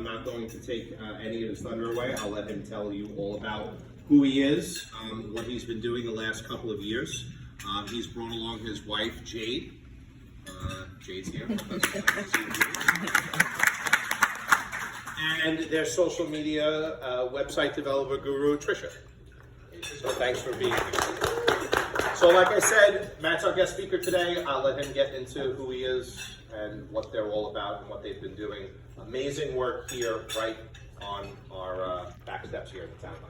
I'm not going to take any of his thunder away. I'll let him tell you all about who he is, what he's been doing the last couple of years. He's brought along his wife, Jade. Jade's here. And their social media website developer guru, Tricia. So thanks for being here. So like I said, Matt's our guest speaker today. I'll let him get into who he is and what they're all about and what they've been doing. Amazing work here, right on our back steps here at the town hall.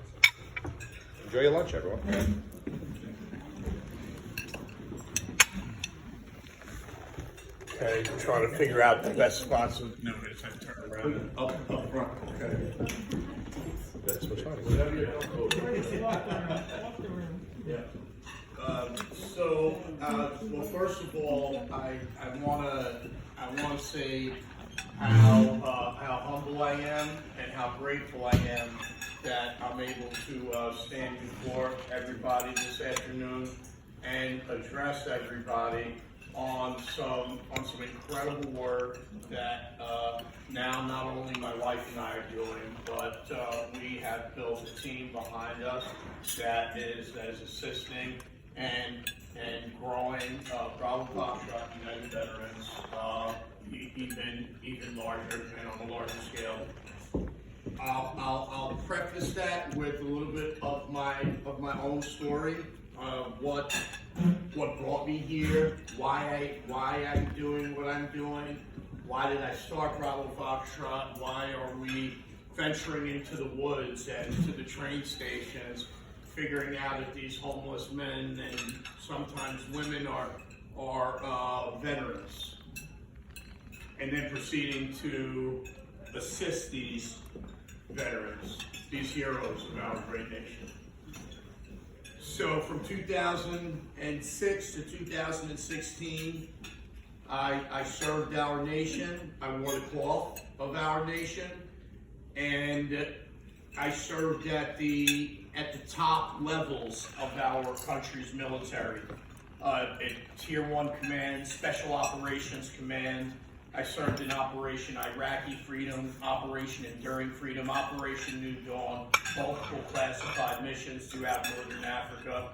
Enjoy your lunch, everyone. Okay, trying to figure out the best spots with notice. I turn around. Up front. Okay. That's what's funny. Yeah. Well, first of all, I wanna say how humble I am and how grateful I am that I'm able to stand before everybody this afternoon and address everybody on some incredible work that now not only my wife and I are doing, but we have built a team behind us that is assisting and growing Bravo Foxtrot United Veterans even larger and on a larger scale. I'll preface that with a little bit of my own story. What brought me here, why I'm doing what I'm doing, why did I start Bravo Foxtrot, why are we venturing into the woods and to the train stations, figuring out if these homeless men and sometimes women are veterans, and then proceeding to assist these veterans, these heroes of our great nation. So from 2006 to 2016, I served our nation. I wore the cloth of our nation, and I served at the top levels of our country's military. At Tier 1 Command, Special Operations Command. I served in Operation Iraqi Freedom, Operation Enduring Freedom, Operation New Dawn, multiple classified missions throughout Northern Africa.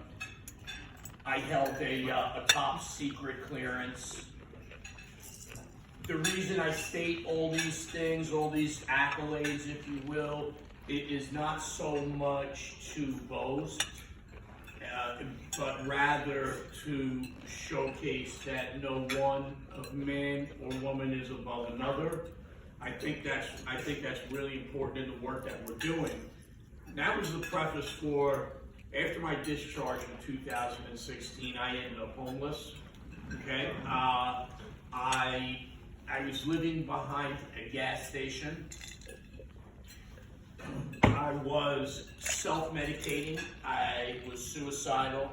I held a top secret clearance. The reason I state all these things, all these accolades, if you will, it is not so much to boast, but rather to showcase that no one man or woman is above another. I think that's really important in the work that we're doing. And that was the preface for, after my discharge in 2016, I ended up homeless. Okay, I was living behind a gas station. I was self-medicating. I was suicidal.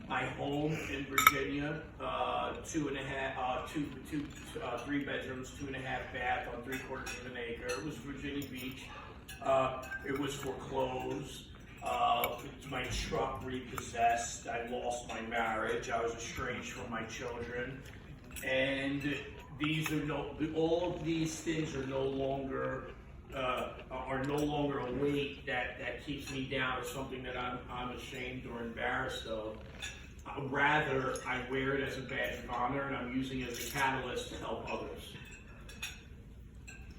My home in Virginia, 3 bedrooms, 2.5 bath on 3/4 of an acre. It was Virginia Beach. It was foreclosed. My truck repossessed. I lost my marriage. I was estranged from my children, and all of these things are no longer a weight that keeps me down, or something that I'm ashamed or embarrassed of. Rather, I wear it as a badge of honor, and I'm using it as a catalyst to help others.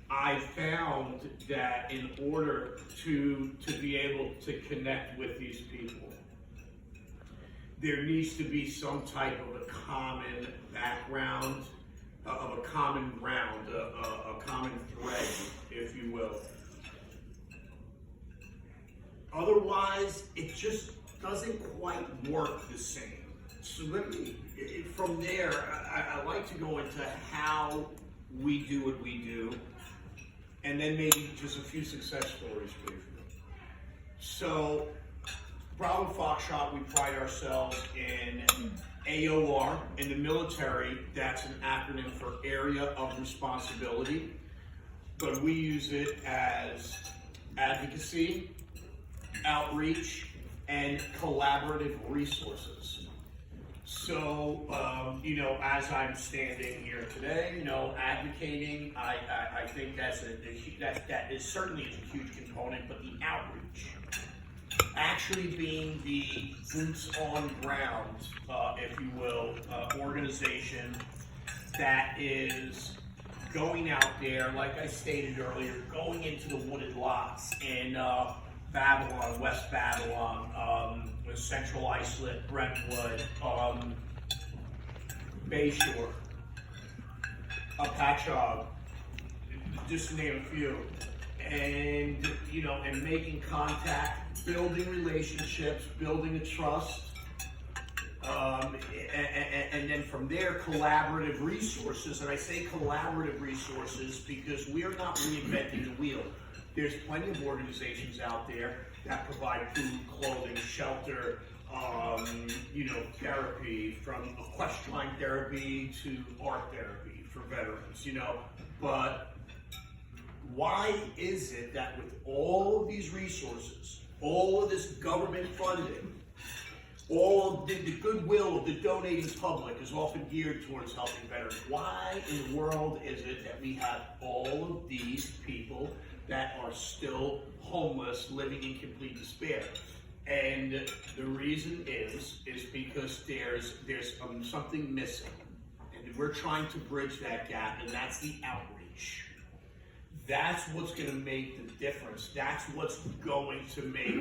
I found that in order to be able to connect with these people, there needs to be some type of a common background, of a common ground, a common thread, if you will. Otherwise, it just doesn't quite work the same. So from there, I like to go into how we do what we do, and then maybe just a few success stories briefly. So, Bravo Foxtrot, we pride ourselves in AOR. In the military, that's an acronym for Area of Responsibility, but we use it as advocacy, outreach, and collaborative resources. So, as I'm standing here today, advocating, I think that is certainly a huge component, but the outreach, actually being the boots on ground, if you will, organization that is going out there, like I stated earlier, going into the wooded lots in Babylon, West Babylon, Central Islip, Brentwood, Bayshore, Patchogue, just to name a few. And, and making contact, building relationships, building a trust, and then from there, collaborative resources. And I say collaborative resources because we're not reinventing the wheel. There's plenty of organizations out there that provide food, clothing, shelter, therapy, from equestrian therapy to art therapy for veterans, But why is it that with all of these resources, all of this government funding, all of the goodwill of the donating public is often geared towards helping veterans? Why in the world is it that we have all of these people that are still homeless, living in complete despair? And the reason is because there's something missing, and we're trying to bridge that gap, and that's the outreach. That's what's going to make the difference. That's what's going to make,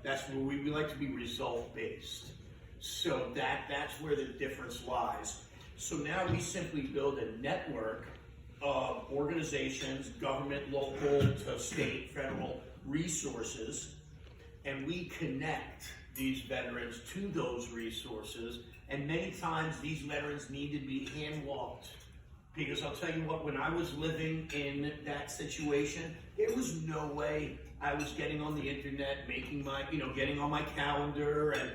that's where we like to be result-based. So that's where the difference lies. So now we simply build a network of organizations, government, local to state, federal resources, and we connect these veterans to those resources. And many times these veterans need to be hand-walked. Because I'll tell you what, when I was living in that situation, there was no way I was getting on the internet, making my, getting on my calendar, and,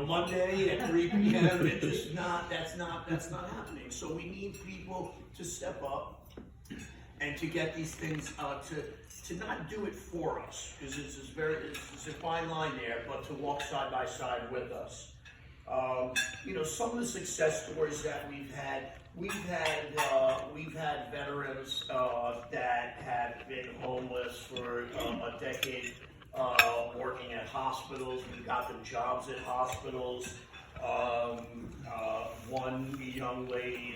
Monday at 3 p.m. It's just not, that's not happening. So we need people to step up and to get these things, to not do it for us, because it's a fine line there, but to walk side by side with us. Some of the success stories that we've had veterans that have been homeless for a decade, working at hospitals. We've got them jobs at hospitals. One young lady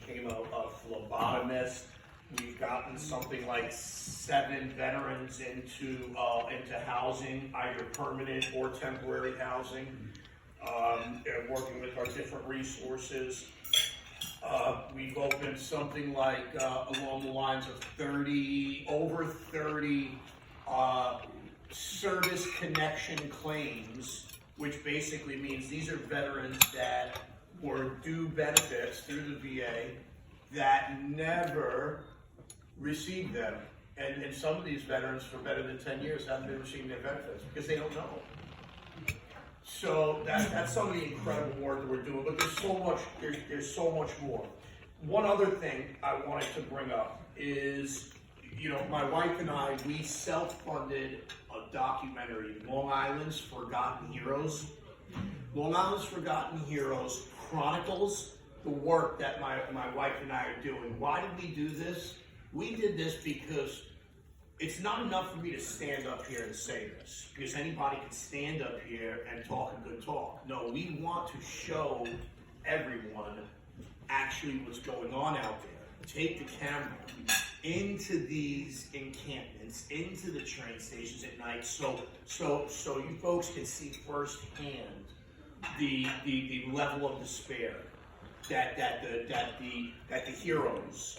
became a phlebotomist. We've gotten something like 7 veterans into housing, either permanent or temporary housing. Working with our different resources. We've opened something like along the lines of over 30 service connection claims, which basically means these are veterans that were due benefits through the VA that never received them. And some of these veterans for better than 10 years haven't been receiving their benefits because they don't know. So that's some of the incredible work that we're doing, but there's so much more. One other thing I wanted to bring up is, my wife and I, we self-funded a documentary, Long Island's Forgotten Heroes. Long Island's Forgotten Heroes chronicles the work that my wife and I are doing. Why did we do this? We did this because it's not enough for me to stand up here and say this, because anybody can stand up here and talk a good talk. No, we want to show everyone actually what's going on out there. Take the camera into these encampments, into the train stations at night, so you folks can see firsthand the level of despair that the heroes,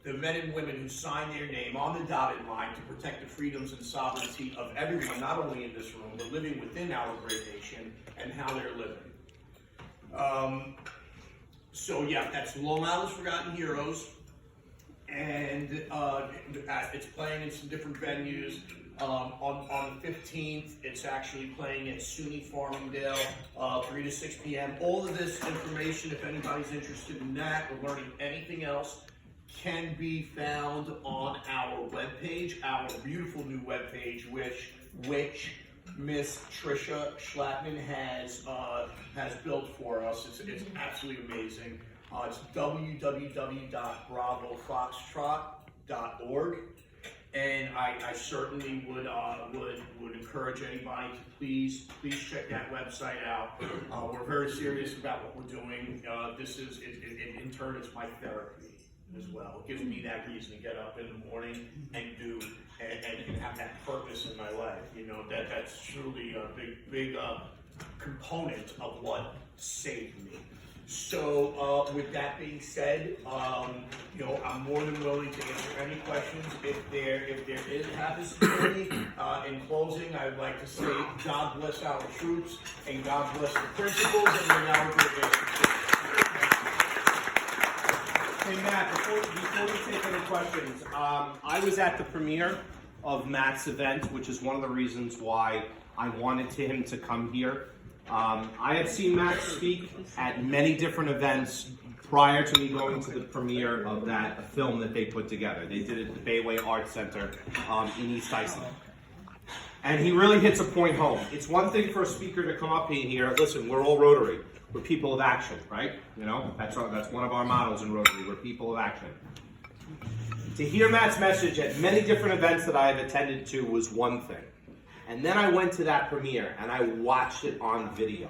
the men and women who sign their name on the dotted line to protect the freedoms and sovereignty of everyone, not only in this room, but living within our great nation, and how they're living. So yeah, that's Long Island's Forgotten Heroes, and it's playing in some different venues. On the 15th, it's actually playing at SUNY Farmingdale, 3 to 6 p.m. All of this information, if anybody's interested in that or learning anything else, can be found on our webpage, our beautiful new webpage, which Miss Trisha Schlattman has built for us. It's absolutely amazing. It's www.bravofoxtrot.org, and I certainly would encourage anybody to please check that website out. We're very serious about what we're doing. This is in turn, it's my therapy as well. It gives me that reason to get up in the morning and do and have that purpose in my life. You know, that's truly a big component of what saved me. So with that being said, you know, I'm more than willing to answer any questions if there happens to be any. In closing, I would like to say God bless our troops and God bless the principals and we're now going to Hey Matt, before we take any questions, I was at the premiere of Matt's event, which is one of the reasons why I wanted him to come here. I have seen Matt speak at many different events prior to me going to the premiere of that film that they put together. They did it at the Bayway Arts Center in East Iceland. And he really hits a point home. It's one thing for a speaker to come up in here, listen, we're all Rotary. We're people of action, right? You know, that's one of our mottos in Rotary. We're people of action. To hear Matt's message at many different events that I have attended to was one thing. And then I went to that premiere and I watched it on video.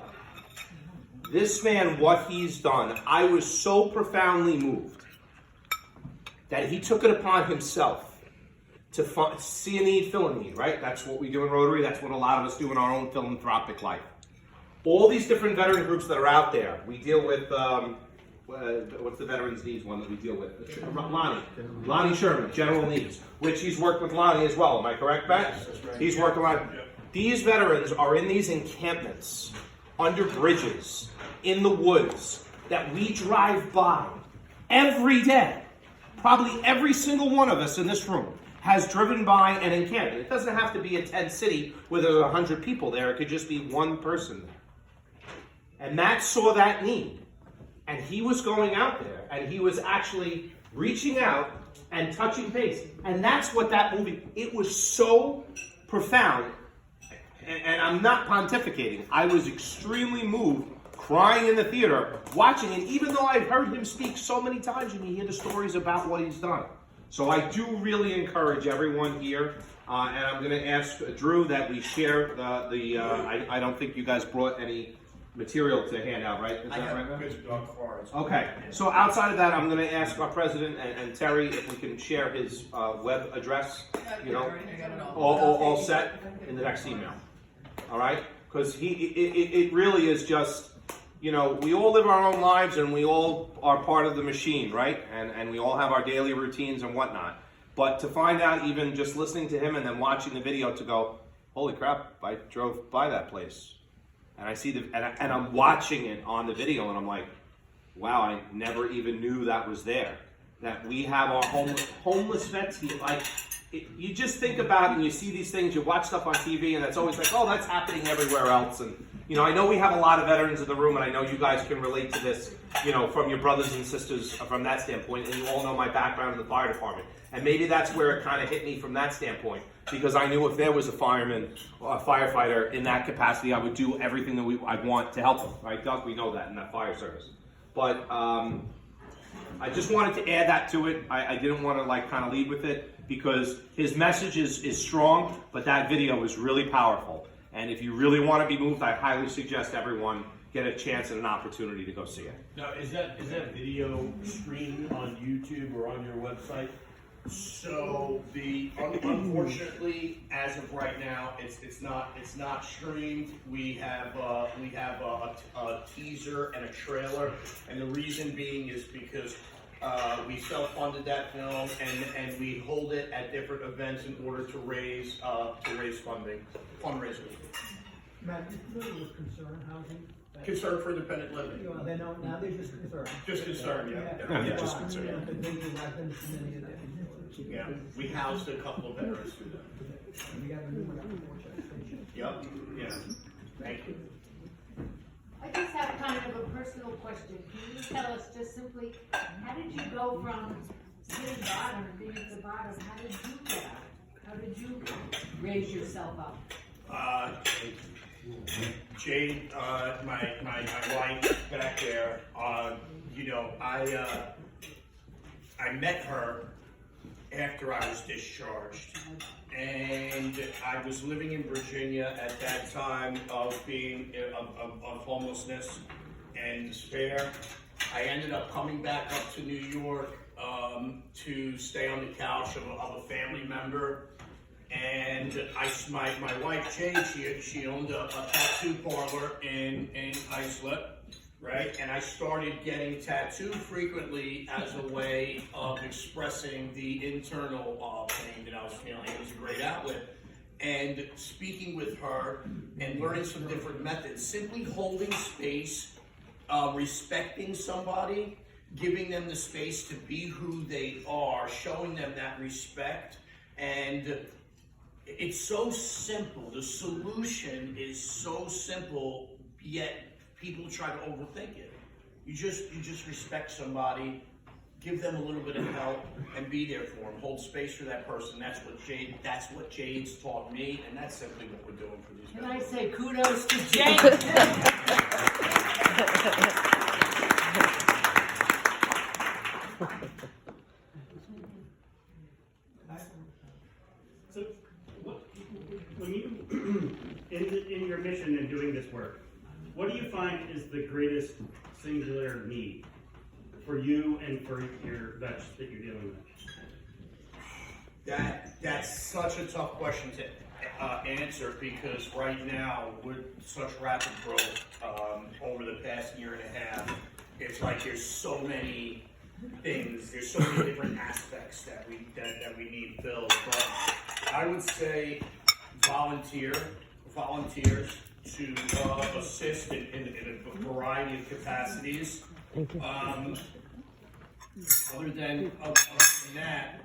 This man, what he's done, I was so profoundly moved that he took it upon himself to see a need, fill a need, right? That's what we do in Rotary. That's what a lot of us do in our own philanthropic life. All these different veteran groups that are out there, we deal with, what's the Veterans Needs one that we deal with? Lonnie Sherman, General Needs, which he's worked with Lonnie as well. Am I correct, Matt? Yes, that's right. He's worked a lot. These veterans are in these encampments, under bridges, in the woods, that we drive by every day. Probably every single one of us in this room has driven by an encampment. It doesn't have to be a tent city where there's 100 people there. It could just be one person there. And Matt saw that need. And he was going out there, and he was actually reaching out and touching base. And that's what that movie, it was so profound. And I'm not pontificating. I was extremely moved, crying in the theater, watching it, even though I've heard him speak so many times and you hear the stories about what he's done. So I do really encourage everyone here, and I'm going to ask Drew that we share I don't think you guys brought any material to hand out, right? Is that right? Cards. Okay, so outside of that, I'm going to ask our president and Terry if we can share his web address, you know, all set in the next email. All right? Because it really is just, you know, we all live our own lives and we all are part of the machine, right? And we all have our daily routines and whatnot. But to find out, even just listening to him and then watching the video, to go, holy crap, I drove by that place. And I see and I'm watching it on the video, and I'm like, wow, I never even knew that was there. That we have our homeless vets here. Like, you just think about it and you see these things, you watch stuff on TV, and it's always like, oh, that's happening everywhere else. And, you know, I know we have a lot of veterans in the room, and I know you guys can relate to this, you know, from your brothers and sisters from that standpoint, and you all know my background in the fire department. And maybe that's where it kind of hit me from that standpoint, because I knew if there was a fireman or a firefighter in that capacity, I would do everything that I'd want to help them, right, Doug? We know that in that fire service. But I just wanted to add that to it. I didn't want to, like, kind of lead with it, because his message is strong, but that video is really powerful. And if you really want to be moved, I highly suggest everyone get a chance and an opportunity to go see it. Now, is that video streamed on YouTube or on your website? So unfortunately, as of right now, it's not streamed. We have a teaser and a trailer, and the reason being is because we self-funded that film, and we hold it at different events in order to raise fundraisers. Matt, you said it was concern housing. Concern for independent living. Well, they know, now they're just concerned. Just concern, yeah, just concern. Yeah, we housed a couple of veterans through that. We got a new one at the Forsyth Station. Yep, yeah, thank you. I just have kind of a personal question. Can you tell us just simply, how did you go from sitting bottom and being at the bottom? How did you get out? How did you raise yourself up? Jade, my wife back there, you know, I met her after I was discharged, and I was living in Virginia at that time of being of homelessness and despair. I ended up coming back up to New York to stay on the couch of a family member. And my wife Jade, she owned a tattoo parlor in Islip, right? And I started getting tattooed frequently as a way of expressing the internal pain that I was feeling. It was a great outlet. And speaking with her and learning some different methods, simply holding space, respecting somebody, giving them the space to be who they are, showing them that respect, and it's so simple. The solution is so simple, yet people try to overthink it. You just respect somebody, give them a little bit of help, and be there for them. Hold space for that person. That's what Jade's taught me, and that's simply what we're doing for these guys. And I say kudos to Jade. So, when you, in your mission in doing this work, what do you find is the greatest singular need for you and for your vets that you're dealing with? That's such a tough question to answer, because right now, with such rapid growth over the past year and a half, it's like there's so many things, there's so many different aspects that we need filled. But I would say volunteers to assist in a variety of capacities. Other than that,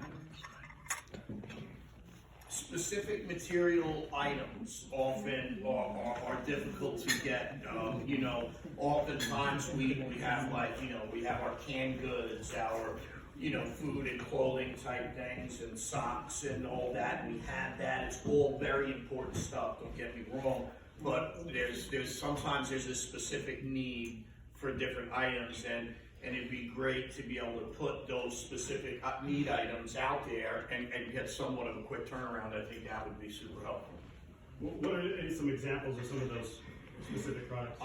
specific material items often are difficult to get. You know, oftentimes we have we have our canned goods, our food and clothing type things, and socks and all that. We have that. It's all very important stuff. Don't get me wrong, but sometimes there's a specific need for different items, and it'd be great to be able to put those specific need items out there and get somewhat of a quick turnaround. I think that would be super helpful. What are some examples of some of those specific products?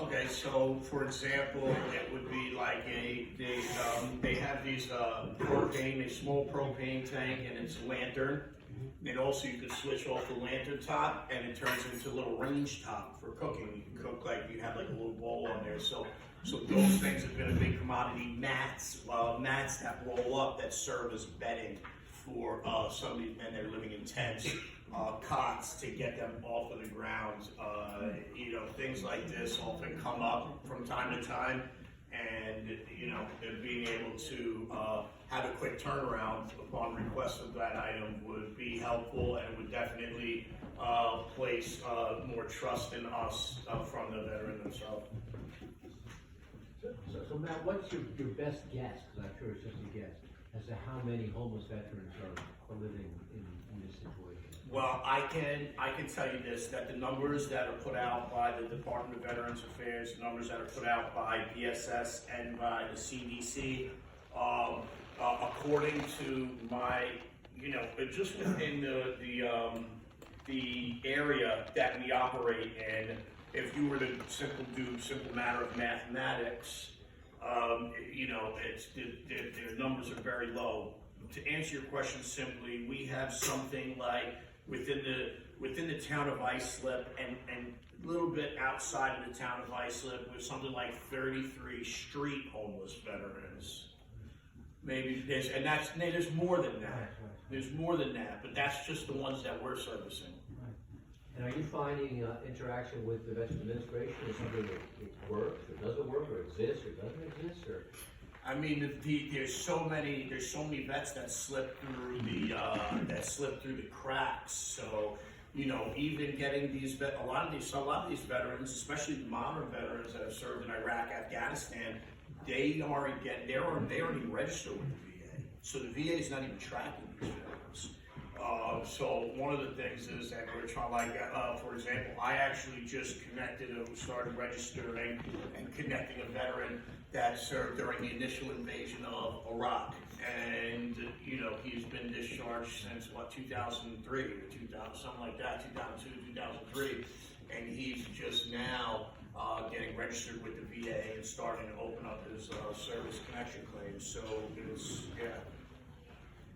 Okay, so for example, it would be like they have these propane, a small propane tank, and it's a lantern. And also you can switch off the lantern top, and it turns into a little range top for cooking. You can cook you have like a little bowl on there. So those things have been a big commodity. Mats that roll up that serve as bedding for some of these men that are living in tents. Cots to get them off of the ground. Things like this often come up from time to time, and being able to have a quick turnaround upon request of that item would be helpful, and it would definitely place more trust in us from the veteran themselves. So Matt, what's your best guess, because I'm sure it's just a guess, as to how many homeless veterans are living in this situation? Well, I can tell you this, that the numbers that are put out by the Department of Veterans Affairs, the numbers that are put out by DSS and by the CDC, according to my, just within the area that we operate in, if you were to do simple matter of mathematics, the numbers are very low. To answer your question simply, we have something like within the town of Islip and a little bit outside of the town of Islip, with something like 33 street homeless veterans. Maybe there's more than that. There's more than that, but that's just the ones that we're servicing. And are you finding interaction with the Veterans Administration is something that works, or doesn't work, or exists, or doesn't exist, or? I mean, there's so many vets that slip through the cracks. So, even getting a lot of these veterans, especially the modern veterans that have served in Iraq, Afghanistan, they aren't even registered with the VA. So the VA is not even tracking these veterans. so one of the things is that we're trying, like, for example, I actually just started registering and connecting a veteran that served during the initial invasion of Iraq. And, you know, he's been discharged since, 2003 or 2000, something like that, 2002, 2003. And he's just now getting registered with the VA and starting to open up his service connection claims. So it's, yeah.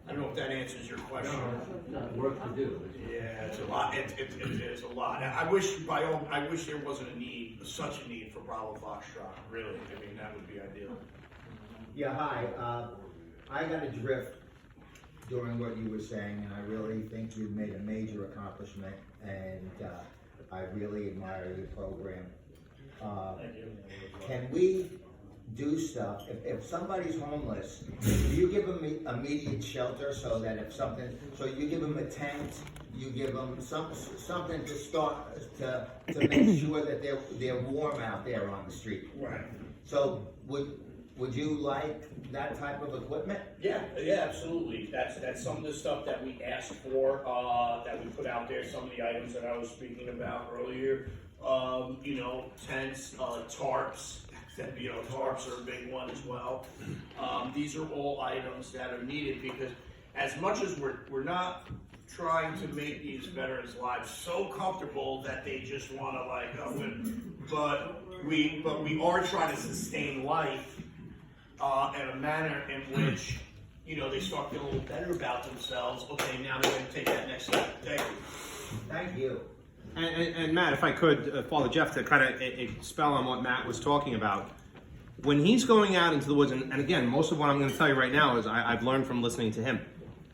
I don't know if that answers your question. No, work to do. Yeah, it's a lot. It's a lot. I wish there wasn't such a need for Bravo Foxtrot. Really, I mean that would be ideal. Yeah, hi. I got adrift during what you were saying, and I really think you've made a major accomplishment, and I really admire your program. Can we do stuff, if somebody's homeless, do you give them immediate shelter so that if something, so you give them a tent, you give them something to start, to make sure that they're warm out there on the street? Right. So would you like that type of equipment? Yeah, absolutely. That's some of the stuff that we asked for, that we put out there. Some of the items that I was speaking about earlier. You know, tents, tarps. Tarps are a big one as well. These are all items that are needed because, as much as we're not trying to make these veterans' lives so comfortable that they just want to but we are trying to sustain life in a manner in which, you know, they start feeling a little better about themselves. Okay, now they're going to take that next step. Thank you. Thank you. And Matt, if I could, Father Jeff, to kind of expel on what Matt was talking about, when he's going out into the woods, and again, most of what I'm going to tell you right now is I've learned from listening to him.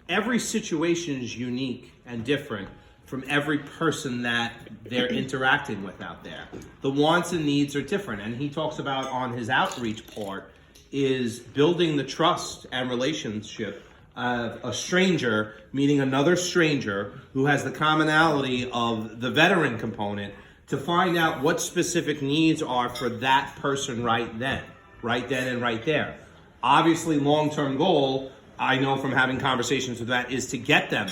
Every situation is unique and different from every person that they're interacting with out there. The wants and needs are different, and he talks about on his outreach part is building the trust and relationship of a stranger meeting another stranger who has the commonality of the veteran component to find out what specific needs are for that person right then and right there. Obviously, long-term goal, I know from having conversations with that, is to get them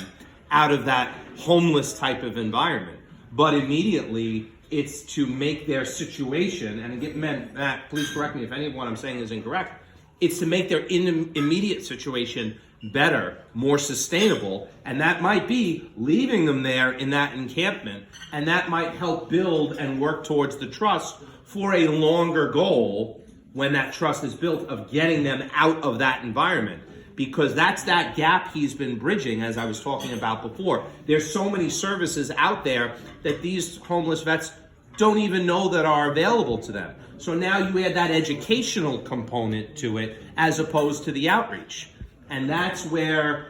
out of that homeless type of environment. But immediately, it's to make their situation, and again, Matt, please correct me if any of what I'm saying is incorrect, it's to make their immediate situation better, more sustainable, and that might be leaving them there in that encampment, and that might help build and work towards the trust for a longer goal when that trust is built of getting them out of that environment. Because that's that gap he's been bridging, as I was talking about before. There's so many services out there that these homeless vets don't even know that are available to them. So now you add that educational component to it as opposed to the outreach. And that's where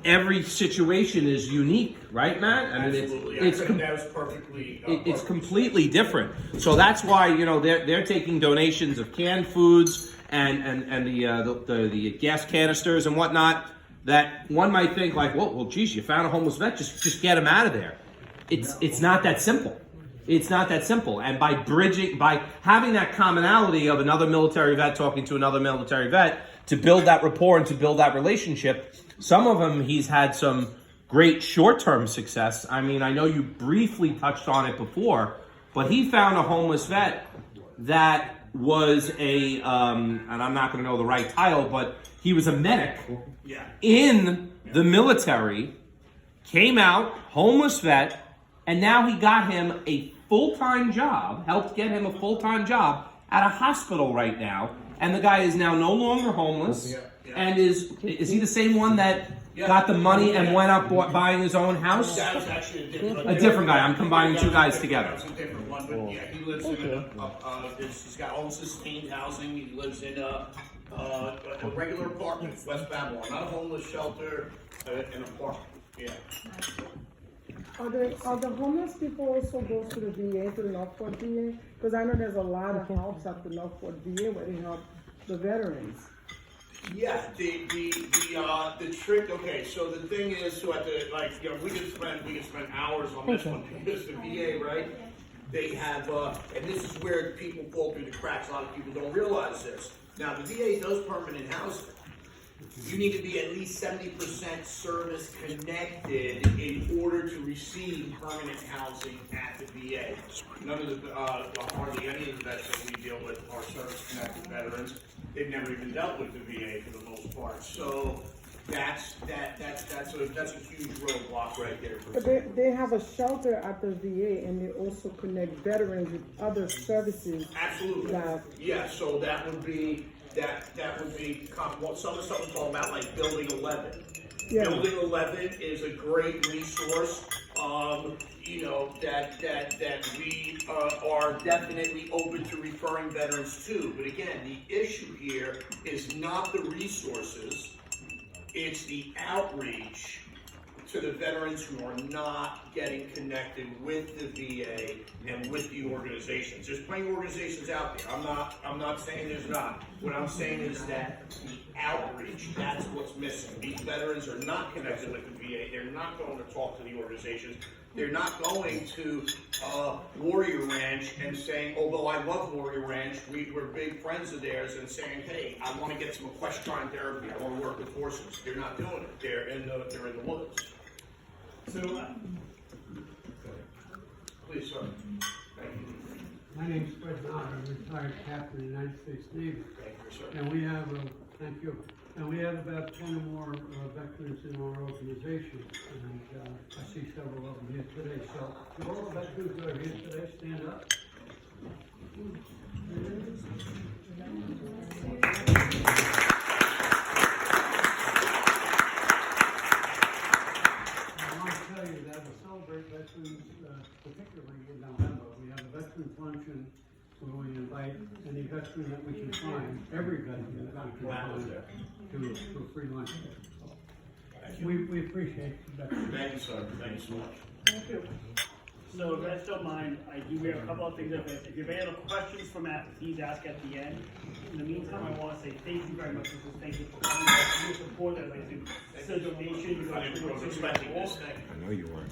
every situation is unique, right, Matt? I mean, Absolutely. That was perfectly. It's completely different. So that's why, you know, they're taking donations of canned foods and the gas canisters and whatnot. That one might think like, well, geez, you found a homeless vet, just get him out of there. It's not that simple. It's not that simple. And by having that commonality of another military vet talking to another military vet to build that rapport and to build that relationship, some of them he's had some great short-term success. I mean, I know you briefly touched on it before, but he found a homeless vet that was and I'm not going to know the right title, but he was a medic in the military, came out, homeless vet, and now he got him a full-time job, helped get him a full-time job at a hospital right now, and the guy is now no longer homeless, and is he the same one that got the money and went up buying his own house? That was actually a different guy. I'm combining two guys together. That's a different one, but yeah, he lives in he's got all sustained housing. He lives in a regular apartment, West Babylon, not a homeless shelter, an apartment. Yeah. Are the homeless people also go to the VA, to the Northport VA? Because I know there's a lot of helps at the Northport VA where they help the veterans. Yeah, the trick. Okay, so the thing is, so at the we could spend hours on this one because the VA, right? They have, and this is where people fall through the cracks. A lot of people don't realize this. Now the VA does permanent housing. You need to be at least 70% service connected in order to receive permanent housing at the VA. None of the, hardly any of the vets that we deal with are service connected veterans. They've never even dealt with the VA for the most part. So that's a huge roadblock right there. But they have a shelter at the VA, and they also connect veterans with other services. Absolutely. Yeah, so that would be some of the stuff we're talking about, like Building 11. Yeah. Building 11 is a great resource, that we are definitely open to referring veterans to. But again, the issue here is not the resources, it's the outreach to the veterans who are not getting connected with the VA and with the organizations. There's plenty of organizations out there. I'm not saying there's not. What I'm saying is that the outreach, that's what's missing. These veterans are not connected with the VA. They're not going to talk to the organizations. They're not going to Warrior Ranch and saying, although I love Warrior Ranch, we're big friends of theirs, and saying, hey, I want to get some equestrian therapy. I want to work with horses. They're not doing it. They're in the woods. So, Please, sir. Thank you. My name's Fred Knott, I'm a retired captain in the United States Navy. Thank you, sir. And we have, thank you, and we have about 10 or more veterans in our organization, and I see several of them here today. So, to all the veterans that are here today, stand up. I want to tell you that we celebrate veterans, particularly in November. We have a veterans luncheon where we invite any veteran that we can find, every veteran that we can find, to a free lunch. We appreciate that. Thank you, sir. Thank you so much. thank you. So if you guys don't mind, we have a couple of things up there. If you have any other questions from Matt, please ask at the end. In the meantime, I want to say thank you very much for this. Thank you for coming. Your support, as I do. It's a donation. You guys are doing Expecting this thing. I know you weren't.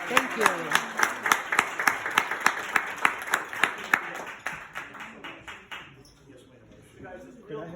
Thank you. Yes, ma'am.